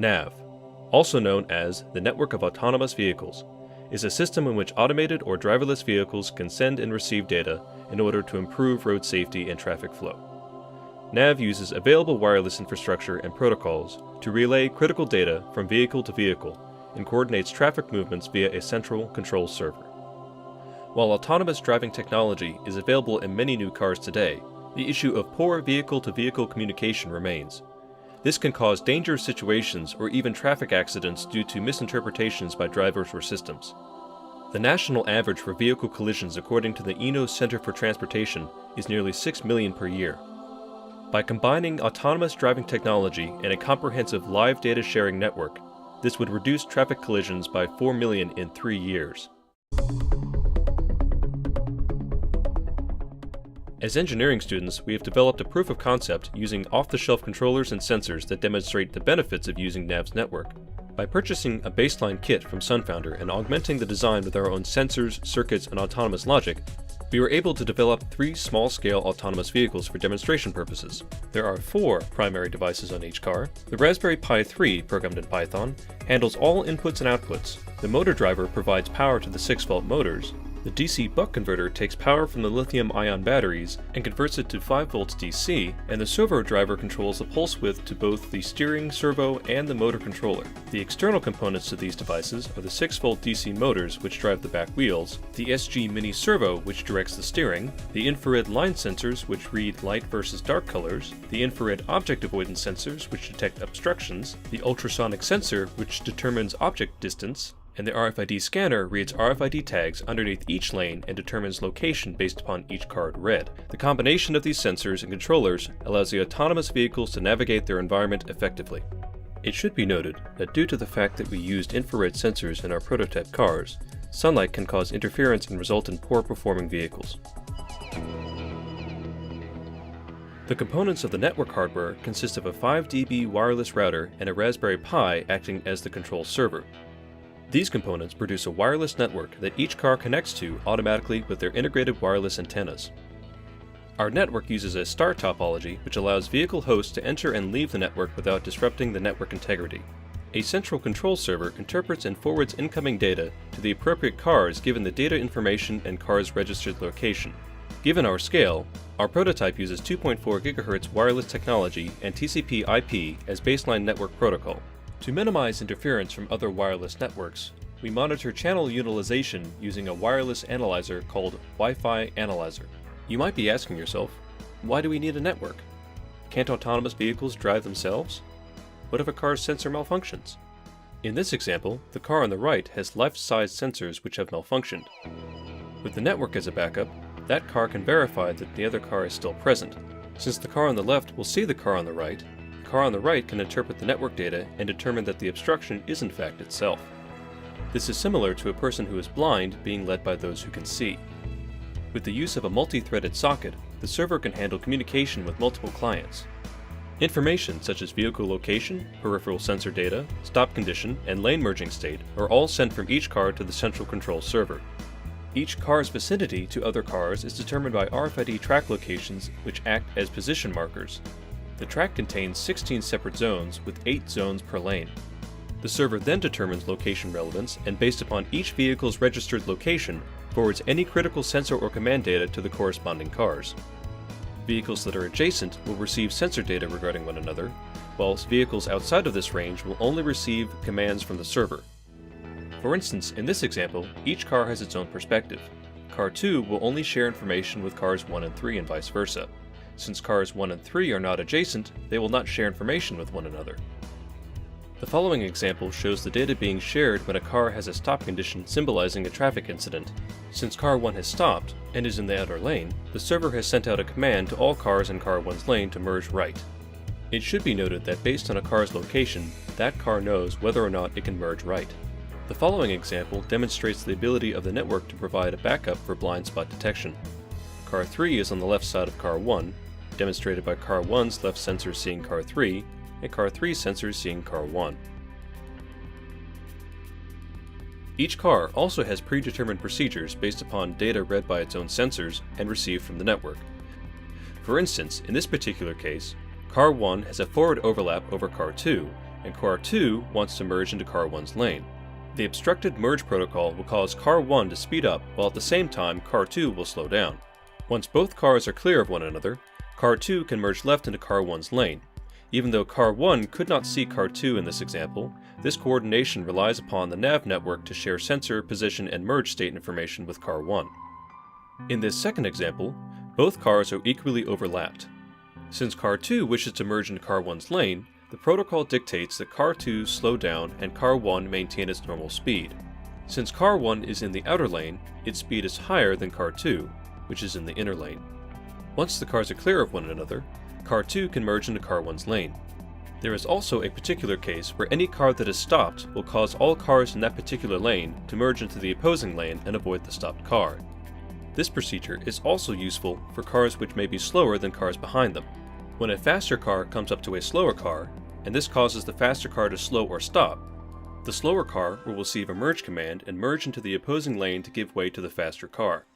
NAV, also known as the Network of Autonomous Vehicles, is a system in which automated or driverless vehicles can send and receive data in order to improve road safety and traffic flow. NAV uses available wireless infrastructure and protocols to relay critical data from vehicle to vehicle and coordinates traffic movements via a central control server. While autonomous driving technology is available in many new cars today, the issue of poor vehicle-to-vehicle communication remains. This can cause dangerous situations or even traffic accidents due to misinterpretations by drivers or systems. The national average for vehicle collisions according to the ENOS Center for Transportation is nearly 6 million per year. By combining autonomous driving technology and a comprehensive live data sharing network, this would reduce traffic collisions by 4 million in 3 years. As engineering students, we have developed a proof of concept using off-the-shelf controllers and sensors that demonstrate the benefits of using NAV's network. By purchasing a baseline kit from SunFounder and augmenting the design with our own sensors, circuits, and autonomous logic, we were able to develop 3 small-scale autonomous vehicles for demonstration purposes. There are 4 primary devices on each car. The Raspberry Pi 3, programmed in Python, handles all inputs and outputs. The motor driver provides power to the 6-volt motors. The DC buck converter takes power from the lithium-ion batteries and converts it to 5 volts DC, and the servo driver controls the pulse width to both the steering servo and the motor controller. The external components to these devices are the 6-volt DC motors, which drive the back wheels, the SG Mini Servo, which directs the steering, the infrared line sensors, which read light versus dark colors, the infrared object avoidance sensors, which detect obstructions, the ultrasonic sensor, which determines object distance, and the RFID scanner reads RFID tags underneath each lane and determines location based upon each card read. The combination of these sensors and controllers allows the autonomous vehicles to navigate their environment effectively. It should be noted that due to the fact that we used infrared sensors in our prototype cars, sunlight can cause interference and result in poor performing vehicles. The components of the network hardware consist of a 5 dB wireless router and a Raspberry Pi acting as the control server. These components produce a wireless network that each car connects to automatically with their integrated wireless antennas. Our network uses a star topology which allows vehicle hosts to enter and leave the network without disrupting the network integrity. A central control server interprets and forwards incoming data to the appropriate cars given the data information and car's registered location. Given our scale, our prototype uses 2.4 GHz wireless technology and TCP/IP as baseline network protocol. To minimize interference from other wireless networks, we monitor channel utilization using a wireless analyzer called Wi-Fi Analyzer. You might be asking yourself, why do we need a network? Can't autonomous vehicles drive themselves? What if a car's sensor malfunctions? In this example, the car on the right has left-sized sensors which have malfunctioned. With the network as a backup, that car can verify that the other car is still present. Since the car on the left will see the car on the right, the car on the right can interpret the network data and determine that the obstruction is in fact itself. This is similar to a person who is blind being led by those who can see. With the use of a multi-threaded socket, the server can handle communication with multiple clients. Information such as vehicle location, peripheral sensor data, stop condition, and lane merging state are all sent from each car to the central control server. Each car's vicinity to other cars is determined by RFID track locations which act as position markers. The track contains 16 separate zones with 8 zones per lane. The server then determines location relevance and based upon each vehicle's registered location, forwards any critical sensor or command data to the corresponding cars. Vehicles that are adjacent will receive sensor data regarding one another, whilst vehicles outside of this range will only receive commands from the server. For instance, in this example, each car has its own perspective. Car 2 will only share information with cars 1 and 3 and vice versa. Since cars 1 and 3 are not adjacent, they will not share information with one another. The following example shows the data being shared when a car has a stop condition symbolizing a traffic incident. Since car 1 has stopped and is in the outer lane, the server has sent out a command to all cars in car 1's lane to merge right. It should be noted that based on a car's location, that car knows whether or not it can merge right. The following example demonstrates the ability of the network to provide a backup for blind spot detection. Car 3 is on the left side of car 1, demonstrated by car 1's left sensor seeing car 3, and car 3's sensors seeing car 1. Each car also has predetermined procedures based upon data read by its own sensors and received from the network. For instance, in this particular case, car 1 has a forward overlap over car 2, and car 2 wants to merge into car 1's lane. The obstructed merge protocol will cause car 1 to speed up, while at the same time car 2 will slow down. Once both cars are clear of one another, car 2 can merge left into car 1's lane. Even though car 1 could not see car 2 in this example, this coordination relies upon the NAV network to share sensor, position, and merge state information with car 1. In this second example, both cars are equally overlapped. Since car 2 wishes to merge into car 1's lane, the protocol dictates that car 2 slow down and car 1 maintain its normal speed. Since car 1 is in the outer lane, its speed is higher than car 2, which is in the inner lane. Once the cars are clear of one another, car 2 can merge into car 1's lane. There is also a particular case where any car that is stopped will cause all cars in that particular lane to merge into the opposing lane and avoid the stopped car. This procedure is also useful for cars which may be slower than cars behind them. When a faster car comes up to a slower car, and this causes the faster car to slow or stop, the slower car will receive a merge command and merge into the opposing lane to give way to the faster car.